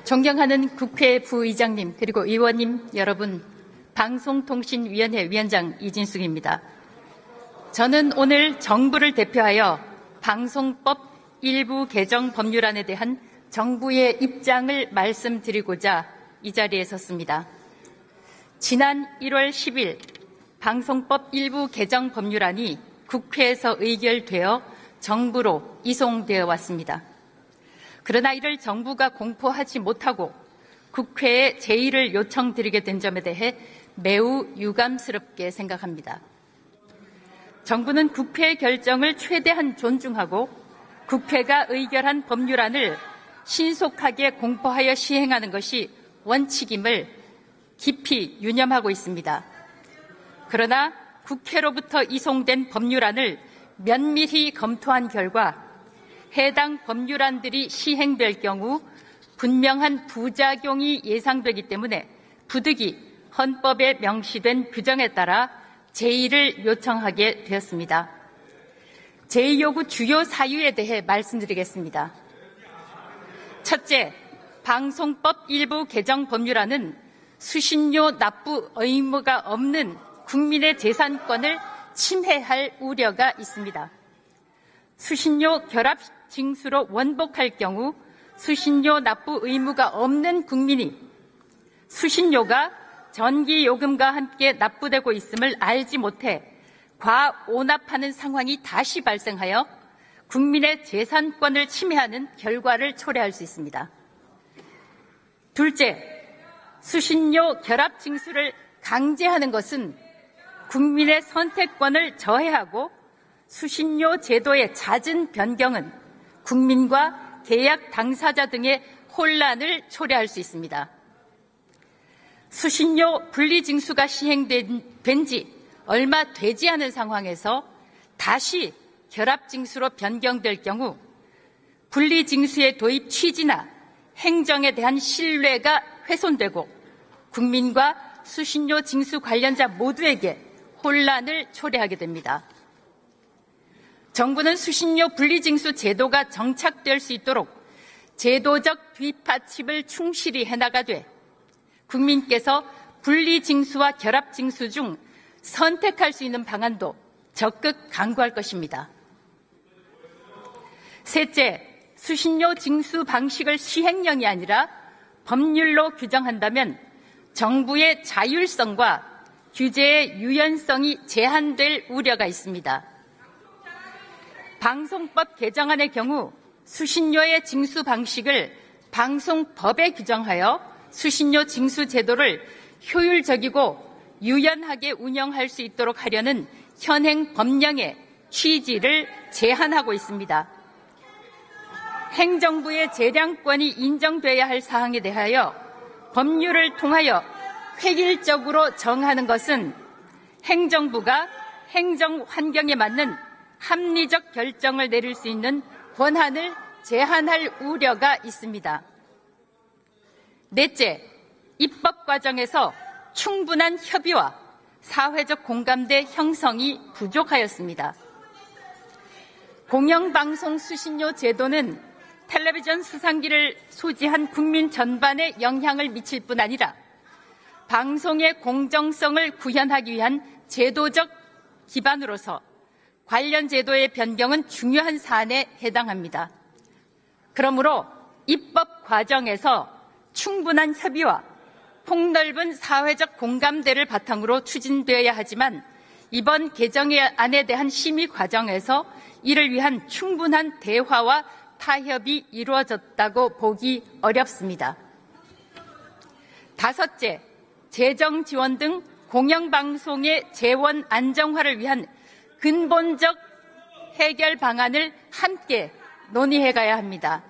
존경하는 국회 부의장님 그리고 의원님 여러분, 방송통신위원회 위원장 이진숙입니다. 저는 오늘 정부를 대표하여 방송법 일부 개정 법률안에 대한 정부의 입장을 말씀드리고자 이 자리에 섰습니다. 지난 1월 10일 방송법 일부 개정 법률안이 국회에서 의결되어 정부로 이송되어 왔습니다. 그러나 이를 정부가 공포하지 못하고 국회에 제의를 요청드리게 된 점에 대해 매우 유감스럽게 생각합니다. 정부는 국회의 결정을 최대한 존중하고 국회가 의결한 법률안을 신속하게 공포하여 시행하는 것이 원칙임을 깊이 유념하고 있습니다. 그러나 국회로부터 이송된 법률안을 면밀히 검토한 결과 해당 법률안들이 시행될 경우 분명한 부작용이 예상되기 때문에 부득이 헌법에 명시된 규정에 따라 제의를 요청하게 되었습니다. 제의 요구 주요 사유에 대해 말씀드리겠습니다. 첫째, 방송법 일부 개정 법률안은 수신료 납부 의무가 없는 국민의 재산권을 침해할 우려가 있습니다. 수신료 결합 징수로 원복할 경우 수신료 납부 의무가 없는 국민이 수신료가 전기요금과 함께 납부되고 있음을 알지 못해 과오납하는 상황이 다시 발생하여 국민의 재산권을 침해하는 결과를 초래할 수 있습니다. 둘째, 수신료 결합 징수를 강제하는 것은 국민의 선택권을 저해하고 수신료 제도의 잦은 변경은 국민과 계약 당사자 등의 혼란을 초래할 수 있습니다. 수신료 분리징수가 시행된 지 얼마 되지 않은 상황에서 다시 결합징수로 변경될 경우 분리징수의 도입 취지나 행정에 대한 신뢰가 훼손되고 국민과 수신료 징수 관련자 모두에게 혼란을 초래하게 됩니다. 정부는 수신료 분리징수 제도가 정착될 수 있도록 제도적 뒷받침을 충실히 해나가되 국민께서 분리징수와 결합징수 중 선택할 수 있는 방안도 적극 강구할 것입니다. 셋째, 수신료 징수 방식을 시행령이 아니라 법률로 규정한다면 정부의 자율성과 규제의 유연성이 제한될 우려가 있습니다. 방송법 개정안의 경우 수신료의 징수 방식을 방송법에 규정하여 수신료 징수 제도를 효율적이고 유연하게 운영할 수 있도록 하려는 현행 법령의 취지를 제한하고 있습니다. 행정부의 재량권이 인정돼야 할 사항에 대하여 법률을 통하여 획일적으로 정하는 것은 행정부가 행정 환경에 맞는 합리적 결정을 내릴 수 있는 권한을 제한할 우려가 있습니다. 넷째, 입법 과정에서 충분한 협의와 사회적 공감대 형성이 부족하였습니다. 공영방송 수신료 제도는 텔레비전 수상기를 소지한 국민 전반에 영향을 미칠 뿐 아니라 방송의 공정성을 구현하기 위한 제도적 기반으로서 관련 제도의 변경은 중요한 사안에 해당합니다. 그러므로 입법 과정에서 충분한 협의와 폭넓은 사회적 공감대를 바탕으로 추진되어야 하지만 이번 개정안에 대한 심의 과정에서 이를 위한 충분한 대화와 타협이 이루어졌다고 보기 어렵습니다. 다섯째, 재정 지원 등 공영방송의 재원 안정화를 위한 근본적 해결 방안을 함께 논의해 가야 합니다.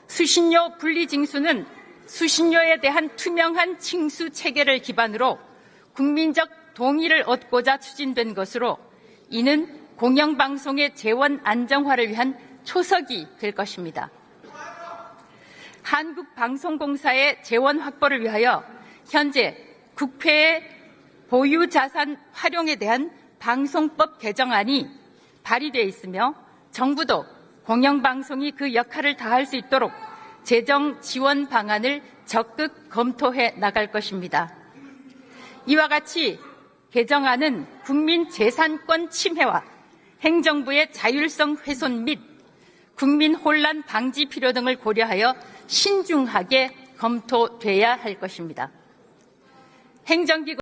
수신료 분리징수는 수신료에 대한 투명한 징수 체계를 기반으로 국민적 동의를 얻고자 추진된 것으로 이는 공영방송의 재원 안정화를 위한 초석이 될 것입니다. 한국방송공사의 재원 확보를 위하여 현재 국회의 보유자산 활용에 대한 방송법 개정안이 발의되어 있으며 정부도 공영방송이 그 역할을 다할 수 있도록 재정 지원 방안을 적극 검토해 나갈 것입니다. 이와 같이 개정안은 국민 재산권 침해와 행정부의 자율성 훼손 및 국민 혼란 방지 필요 등을 고려하여 신중하게 검토돼야 할 것입니다. 행정기관